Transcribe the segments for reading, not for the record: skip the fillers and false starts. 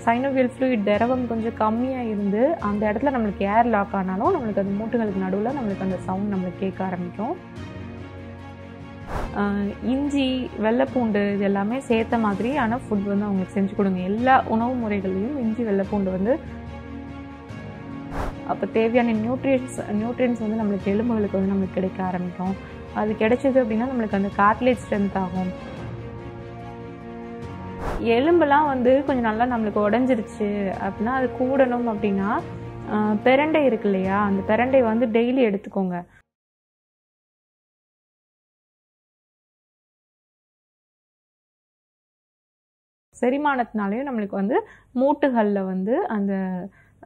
Synovial fluid திரவம் கொஞ்சம் கம்மியாக இருந்து அந்த இடத்துல நம்மளுக்கு ஏர் லாக் ஆனாலும் நம்மளுக்கு அந்த மூட்டுகளுக்கு நடுவில் நம்மளுக்கு அந்த சவுண்ட் நம்மளுக்கு கேட்க ஆரம்பிக்கும். இஞ்சி, வெள்ளைப்பூண்டு இது எல்லாமே சேர்த்த மாதிரியான ஃபுட் வந்து அவங்களுக்கு செஞ்சு கொடுங்க. எல்லா உணவு முறைகள்லையும் இஞ்சி, வெள்ளைப்பூண்டு வந்து அப்போ தேவையான நியூட்ரியன்ஸ் வந்து நம்மளுக்கு எலும்புகளுக்கு வந்து நம்மளுக்கு கிடைக்க ஆரம்பிக்கும். அது கிடைச்சது அப்படின்னா நம்மளுக்கு அந்த கார்ட்லேஜ் ஸ்ட்ரென்த் ஆகும். எலும்பெல்லாம் வந்து கொஞ்சம் நல்லா நம்மளுக்கு உடஞ்சிருச்சு அப்படின்னா அது கூடணும் அப்படின்னா பிரண்டை இருக்கு இல்லையா, அந்த பிரண்டை வந்து டெய்லி எடுத்துக்கோங்க. செரிமானத்தினாலேயும் நம்மளுக்கு வந்து மூட்டுகளில் வந்து அந்த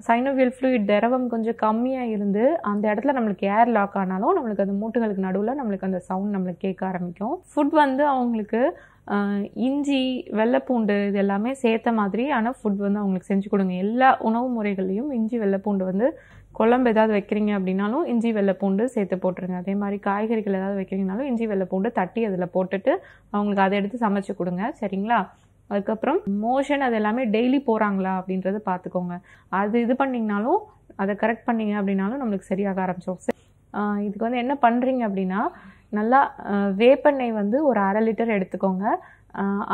சைனோவியல் ஃப்ளூயிட் திரவம் கொஞ்சம் கம்மியாக இருந்து அந்த இடத்துல நம்மளுக்கு ஏர் லாக் ஆனாலும் நம்மளுக்கு அந்த மூட்டுகளுக்கு நடுவில் நம்மளுக்கு அந்த சவுண்ட் நம்மளுக்கு கேட்க ஆரம்பிக்கும். ஃபுட் வந்து அவங்களுக்கு இஞ்சி, வெள்ளைப்பூண்டு இது எல்லாமே சேர்த்த மாதிரியான ஃபுட் வந்து அவங்களுக்கு செஞ்சு கொடுங்க. எல்லா உணவு முறைகள்லையும் இஞ்சி, வெள்ளைப்பூண்டு வந்து குழம்பு ஏதாவது வைக்கிறீங்க அப்படின்னாலும் இஞ்சி, வெள்ளைப்பூண்டு சேர்த்து போட்டுருங்க. அதே மாதிரி காய்கறிகள் ஏதாவது வைக்கிறீங்கனாலும் இஞ்சி, வெள்ளைப்பூண்டு தட்டி அதில் போட்டுட்டு அவங்களுக்கு அதை எடுத்து சமைச்சு கொடுங்க. சரிங்களா? அதுக்கப்புறம் மோஷன் அது எல்லாமே டெய்லி போகிறாங்களா அப்படின்றத பார்த்துக்கோங்க. அது இது பண்ணிங்கனாலும் அதை கரெக்ட் பண்ணிங்க அப்படின்னாலும் நம்மளுக்கு சரியாக ஆரம்பிச்சோம். இதுக்கு வந்து என்ன பண்ணுறீங்க அப்படின்னா நல்லா வேப்பெண்ணெய் வந்து ஒரு 1/2 லிட்டர் எடுத்துக்கோங்க.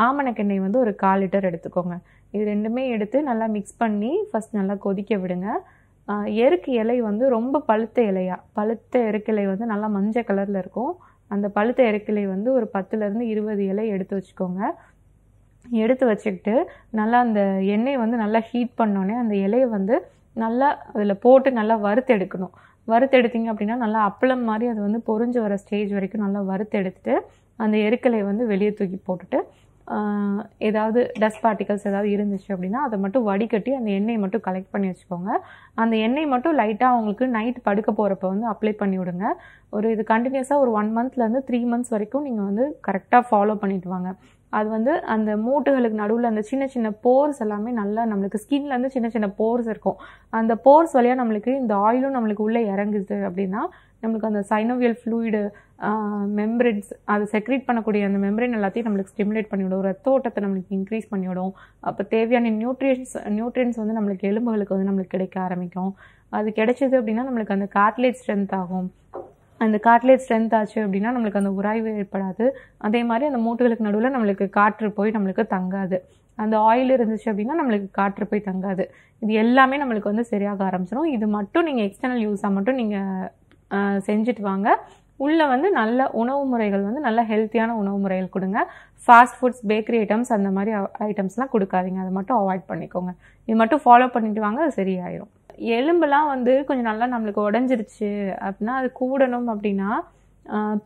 ஆமணக்கெண்ணெய் வந்து ஒரு 1/4 லிட்டர் எடுத்துக்கோங்க. இது ரெண்டுமே எடுத்து நல்லா மிக்ஸ் பண்ணி ஃபஸ்ட் நல்லா கொதிக்க விடுங்க. எருக்கு இலை வந்து ரொம்ப பழுத்த எருக்கு இலை வந்து நல்லா மஞ்சள் கலரில் இருக்கும். அந்த பழுத்த எருக்கு இலை வந்து ஒரு 10லேருந்து 20 இலை எடுத்து வச்சுக்கோங்க. எடுத்து வச்சுக்கிட்டு நல்லா அந்த எண்ணெய் வந்து நல்லா ஹீட் பண்ணோன்னே அந்த இலையை வந்து நல்லா அதில் போட்டு நல்லா வறுத்தெடுக்கணும். வறுத்தெடுத்தீங்க அப்படின்னா நல்லா அப்பளம் மாதிரி அது வந்து பொரிஞ்சு வர ஸ்டேஜ் வரைக்கும் நல்லா வறுத்தெடுத்துட்டு அந்த எருக்கலை வந்து வெளியே தூக்கி போட்டுட்டு ஏதாவது டஸ்ட் பார்ட்டிகல்ஸ் ஏதாவது இருந்துச்சு அப்படின்னா அதை மட்டும் வடிகட்டி அந்த எண்ணெய் மட்டும் கலெக்ட் பண்ணி வச்சுக்கோங்க. அந்த எண்ணெய் மட்டும் லைட்டாக அவங்களுக்கு நைட் படுக்க போகிறப்ப வந்து அப்ளை பண்ணி விடுங்க. இது கண்டினியூஸாக ஒரு 1 மந்த்லேருந்து 3 மந்த்ஸ் வரைக்கும் நீங்கள் வந்து கரெக்டாக ஃபாலோ பண்ணிட்டு வாங்க. அது வந்து அந்த மூட்டுகளுக்கு நடுவில் அந்த சின்ன சின்ன போர்ஸ் எல்லாமே நல்லா நம்மளுக்கு ஸ்கின்லேருந்து சின்ன சின்ன போர்ஸ் இருக்கும். அந்த போர்ஸ் வழியாக நம்மளுக்கு இந்த ஆயிலும் நம்மளுக்கு உள்ளே இறங்குது அப்படின்னா நம்மளுக்கு அந்த சைனோவியல் ஃப்ளூயிடு மெம்பரேன்ஸ் அது செக்ரேட் பண்ணக்கூடிய அந்த எல்லாத்தையும் நம்மளுக்கு ஸ்டிமுலேட் பண்ணிவிடும். ரத்த ஓட்டத்தை நம்மளுக்கு இன்க்ரீஸ் பண்ணிவிடும். அப்போ தேவையான நியூட்ரியன்ஸ் வந்து நம்மளுக்கு எலும்புகளுக்கு வந்து நம்மளுக்கு கிடைக்க ஆரம்பிக்கும். அது கிடைச்சது அப்படின்னா நம்மளுக்கு அந்த கார்ட்லேஜ் ஸ்ட்ரென்த் ஆகும். அந்த கார்ட்லேஜ் ஸ்ட்ரென்த் ஆச்சு அப்படின்னா நம்மளுக்கு அந்த உராய்வு ஏற்படாது. அதே மாதிரி அந்த மூட்டுகளுக்கு நடுவில் நம்மளுக்கு காற்று போய் நம்மளுக்கு தங்காது. அந்த ஆயில் இருந்துச்சு அப்படின்னா நம்மளுக்கு காற்று போய் தங்காது. இது எல்லாமே நம்மளுக்கு வந்து சரியாக ஆரம்பிச்சிடும். இது மட்டும் நீங்கள் எக்ஸ்டர்னல் யூஸாக மட்டும் நீங்கள் செஞ்சுட்டு வாங்க. உள்ளே வந்து நல்ல உணவு முறைகள் வந்து நல்ல ஹெல்த்தியான உணவு முறைகள் கொடுங்க. ஃபாஸ்ட் ஃபுட்ஸ், பேக்கரி ஐட்டம்ஸ் அந்த மாதிரி ஐட்டம்ஸ்லாம் கொடுக்காதீங்க. அதை மட்டும் அவாய்ட் பண்ணிக்கோங்க. இது மட்டும் ஃபாலோ பண்ணிட்டு வாங்க, அது சரியாயிடும். எலும்பெல்லாம் வந்து கொஞ்சம் நல்லா நம்மளுக்கு உடஞ்சிருச்சு அப்படின்னா அது கூடணும் அப்படின்னா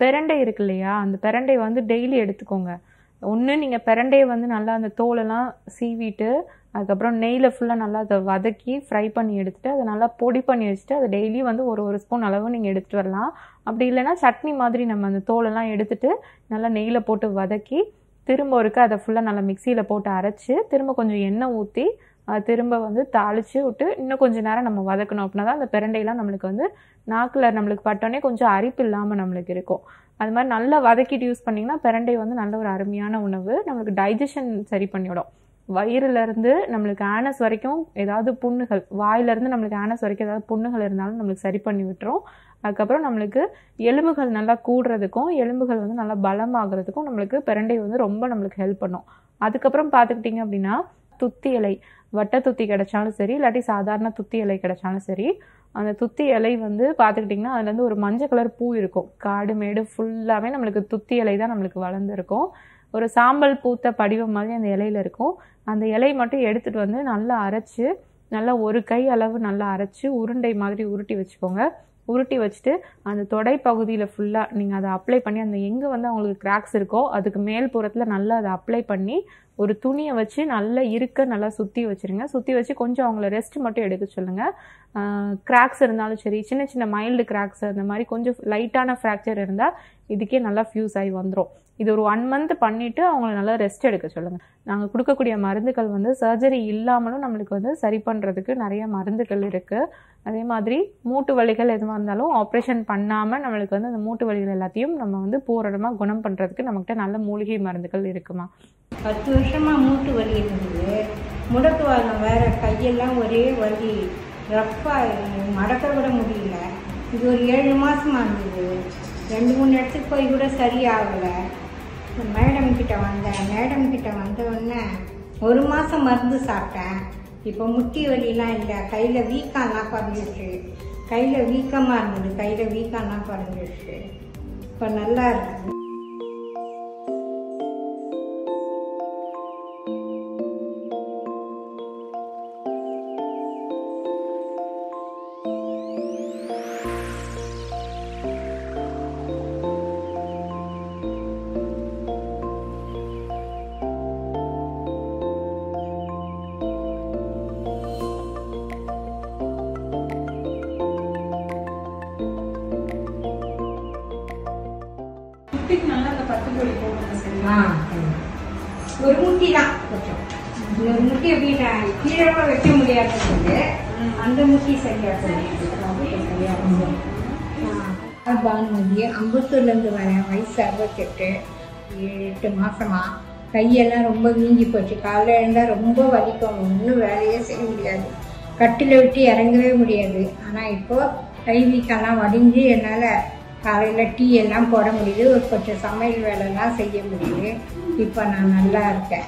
பிரண்டை இருக்கு இல்லையா, அந்த பிரண்டை வந்து டெய்லி எடுத்துக்கோங்க. ஒன்று நீங்கள் பிரண்டையை வந்து நல்லா அந்த தோலெல்லாம் சீவிட்டு அதுக்கப்புறம் நெய்யில் ஃபுல்லாக நல்லா அதை வதக்கி ஃப்ரை பண்ணி எடுத்துகிட்டு அதை நல்லா பொடி பண்ணி வச்சுட்டு அதை டெய்லி வந்து ஒரு ஸ்பூன் அளவு நீங்கள் எடுத்துகிட்டு வரலாம். அப்படி இல்லைன்னா சட்னி மாதிரி நம்ம அந்த தோலெல்லாம் எடுத்துகிட்டு நல்லா நெய்யில் போட்டு வதக்கி திரும்ப ஒருக்க அதை ஃபுல்லாக நல்லா மிக்சியில் போட்டு அரைச்சி திரும்ப கொஞ்சம் எண்ணெய் ஊற்றி திரும்ப வந்து தாளித்து விட்டு இன்னும் கொஞ்சம் நேரம் நம்ம வதக்கணும். அப்படின்னா தான் அந்த பிரண்டையெல்லாம் நம்மளுக்கு வந்து நாக்கில் நம்மளுக்கு பட்டோன்னே கொஞ்சம் அரிப்பு இல்லாமல் நம்மளுக்கு இருக்கும். அது மாதிரி நல்லா வதக்கிட்டு யூஸ் பண்ணிங்கன்னா பிரண்டை வந்து நல்ல ஒரு அருமையான உணவு. நம்மளுக்கு டைஜஷன் சரி பண்ணிவிடும். வயிறுலேருந்து நம்மளுக்கு ஆனஸ் வரைக்கும் ஏதாவது புண்ணுகள், வாயிலேருந்து நம்மளுக்கு ஆனஸ் வரைக்கும் ஏதாவது புண்ணுகள் இருந்தாலும் நம்மளுக்கு சரி பண்ணி விட்டுரும். அதுக்கப்புறம் நம்மளுக்கு எலும்புகள் நல்லா கூடுறதுக்கும் எலும்புகள் வந்து நல்லா பலமாகிறதுக்கும் நம்மளுக்கு பிரண்டை வந்து ரொம்ப நம்மளுக்கு ஹெல்ப் பண்ணும். அதுக்கப்புறம் பார்த்துக்கிட்டிங்க அப்படின்னா துத்தி இலை, வட்டை துத்தி கிடைச்சாலும் சரி இல்லாட்டி சாதாரண துத்தி இலை கிடைச்சாலும் சரி, அந்த துத்தி இலை வந்து பார்த்துக்கிட்டிங்கன்னா அதுலேருந்து ஒரு மஞ்சள் கலர் பூ இருக்கும். காடு மேடு ஃபுல்லாகவே நம்மளுக்கு துத்தி இலை தான் நம்மளுக்கு வளர்ந்துருக்கும். ஒரு சாம்பல் பூத்த படிவம் மாதிரி அந்த இலையில் இருக்கும். அந்த இலை மட்டும் எடுத்துகிட்டு வந்து நல்லா அரைச்சி நல்லா ஒரு கை அளவு நல்லா அரைச்சி உருண்டை மாதிரி உருட்டி வச்சுக்கோங்க. உருட்டி வச்சுட்டு அந்த தொடை பகுதியில் ஃபுல்லாக நீங்கள் அதை அப்ளை பண்ணி அந்த எங்கே வந்து அவங்களுக்கு கிராக்ஸ் இருக்கோ அதுக்கு மேல் புறத்தில் நல்லா அதை அப்ளை பண்ணி ஒரு துணியை வச்சு நல்லா நல்லா சுற்றி வச்சுருங்க. சுற்றி வச்சு கொஞ்சம் அவங்கள ரெஸ்ட் மட்டும் எடுக்க சொல்லுங்கள். கிராக்ஸ் இருந்தாலும் சரி, சின்ன சின்ன மைல்டு கிராக்ஸ் அந்த மாதிரி கொஞ்சம் லைட்டான ஃப்ராக்சர் இருந்தால் இதுக்கே நல்லா ஃபியூஸ் ஆகி வந்துடும். இது ஒரு 1 month பண்ணிவிட்டு அவங்கள நல்லா ரெஸ்ட் எடுக்க சொல்லுங்கள். நாங்கள் கொடுக்கக்கூடிய மருந்துகள் வந்து சர்ஜரி இல்லாமலும் நம்மளுக்கு வந்து சரி பண்ணுறதுக்கு நிறைய மருந்துகள் இருக்குது. அதே மாதிரி மூட்டு வலிகள் எதுவாக இருந்தாலும் ஆப்ரேஷன் பண்ணாமல் நம்மளுக்கு வந்து அந்த மூட்டு வலிகள் எல்லாத்தையும் நம்ம வந்து பூரணமாக குணம் பண்ணுறதுக்கு நம்மகிட்ட நல்ல மூலிகை மருந்துகள் இருக்குமா. 10 வருஷமாக மூட்டு வலி இருந்தது. முடக்குவாதம் வேறு, கையெல்லாம் ஒரே வலி, ரஃப்பாக மடக்க விட முடியல. இது ஒரு 7 மாதமாக இருந்தது. 2-3 இடத்துக்கு போய் கூட சரியாகலை. மேடம் கிட்ட வந்த உடனே 1 மாதம் மருந்து சாப்பிட்டேன். இப்போ முட்டி வலிலாம் இல்லை, கையில் வீக்கம்லாம் குறைஞ்சிடுச்சு. கையில் வீக்கமாக இருந்தது, கையில் வீக்கம்லாம் குறைஞ்சிடுச்சு. இப்போ நல்லா இருக்குது. ஒரு முட்டி தான், ஒரு முட்டி அப்படின்னா கீழே கூட வைக்க முடியாது. அந்த முட்டி சரியாக பானுமதி அம்பத்தூர்லேருந்து வரேன். வயசு 68, 7-8 மாசமா. கையெல்லாம் ரொம்ப வீங்கி போச்சு. காலையில் எழுந்தால் ரொம்ப வலிக்கும், ஒன்றும் வேலையே செய்ய முடியாது, கட்டில் விட்டு இறங்கவே முடியாது. ஆனால் இப்போது கை வீக்கெல்லாம் வடிஞ்சு என்னால் காலையில் டீ எல்லாம் போட முடியுது, ஒரு கொஞ்சம் சமையல் வேலைலாம் செய்ய முடியுது. இப்போ நான் நல்லா இருக்கேன்.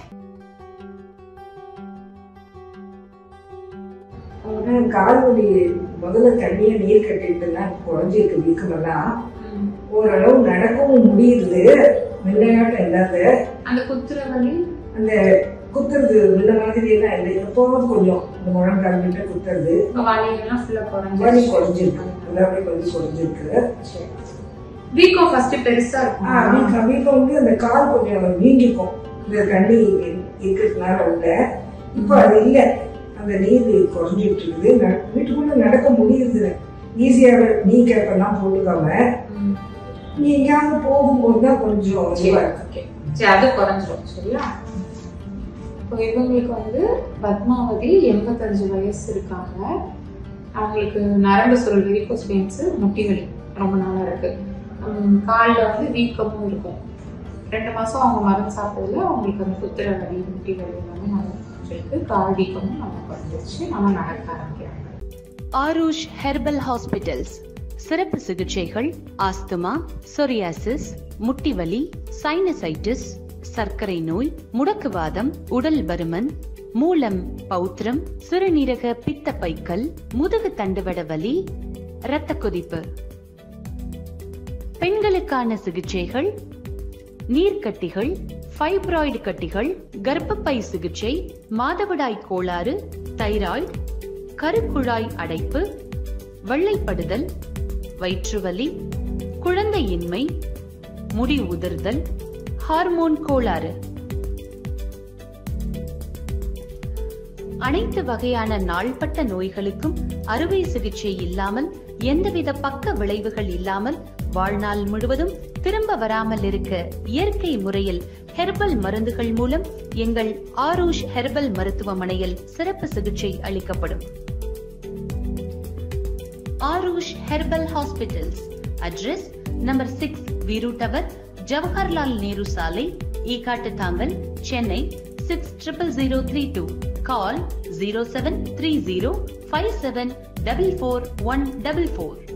கால்வலி முதல்ல தண்ணியை நீர் கட்டிட்டுலாம் குறைஞ்சிருக்கு, வீக்கமெல்லாம் ஓரளவு நடக்கவும் முடியுது, முன்னையாட்டம் இல்லாத. அந்த குத்துற வலி, அந்த குத்துறது முன்ன மாதிரி எல்லாம் இல்லை, எப்போவும் கொஞ்சம் இந்த முழங்கால் கிட்ட குத்துறது வலி குறைஞ்சிருக்கு, எல்லாமே வலி குறைஞ்சிருக்கு. வீக்கம் ஃபர்ஸ்ட் பெருசா இருக்கும். வீக்கம் வந்து அந்த கால் கொஞ்சம் வீங்கிக்கும், இந்த தண்ணி இருக்கிறதுனால உள்ள. இப்போ அது இல்லை, அந்த நீர் குறைஞ்சிட்டு இருக்குது. வீட்டுக்குள்ள நடக்க முடியுது ஈஸியாக. நீ கேப்பெல்லாம் போட்டுக்காம நீ எங்கேயாவது போகும்போது தான் கொஞ்சம் அது குறைஞ்சிரும். சரியா? இப்போ இவங்களுக்கு வந்து பத்மாவதி 85 வயசு இருக்காங்க. அவங்களுக்கு நரம்பு சுருள், வெரிகோஸ் வெயின்ஸ், முட்டி வலி ரொம்ப நாளா இருக்கு. காலில் வந்து வீக்கமும் இருக்கும். 2 மாசம் அவங்க மருந்து சாப்பிட்டதுல அவங்களுக்கு அந்த குத்துற வலி, முட்டி வலி எல்லாமே நல்லா குறைஞ்சிருக்கு. கால் வீக்கமும் நல்லா குறைஞ்சிருச்சு, நல்லா நடக்க ஆரம்பிக்கிறாங்க. ஆரூஷ் ஹெர்பல் ஹாஸ்பிட்டல்ஸ் சிறப்பு சிகிச்சைகள், ஆஸ்துமா, சொரியாசிஸ், முட்டிவலி, சைனசைட்டிஸ், சர்க்கரை நோய், முடக்குவாதம், உடல் பருமன், மூலம், பௌத்திரம், சிறுநீரக பித்த பைக்கல், முதுகு தண்டுவட வலி, இரத்த கொதிப்பு. பெண்களுக்கான சிகிச்சைகள், நீர்க்கட்டிகள், ஃபைப்ராய்டு கட்டிகள், கர்ப்பப்பை சிகிச்சை, மாதவிடாய் கோளாறு, தைராய்டு, கருக்குழாய் அடைப்பு, வெள்ளைப்படுதல், வயிற்றுவலி, குழந்தையின்மை, முடி உதிர்தல், ஹார்மோன் கோளாறு. அனைத்து வகையான நாள்பட்ட நோய்களுக்கும் அறுவை சிகிச்சை இல்லாமல், எந்தவித பக்க விளைவுகள் இல்லாமல், வாழ்நாள் முழுவதும் திரும்ப வராமல் இருக்க இயற்கை முறையில் ஹெர்பல் மருந்துகள் மூலம் எங்கள் ஆரூஷ் ஹெர்பல் மருத்துவமனையில் சிறப்பு சிகிச்சை அளிக்கப்படும். Aarush herbal hospitals. Address number 6 Veeru tower, Jawaharlal Nehru சாலை, ஈகாட்டுத்தாங்கல், சென்னை 600032. Call 0730 5744 144.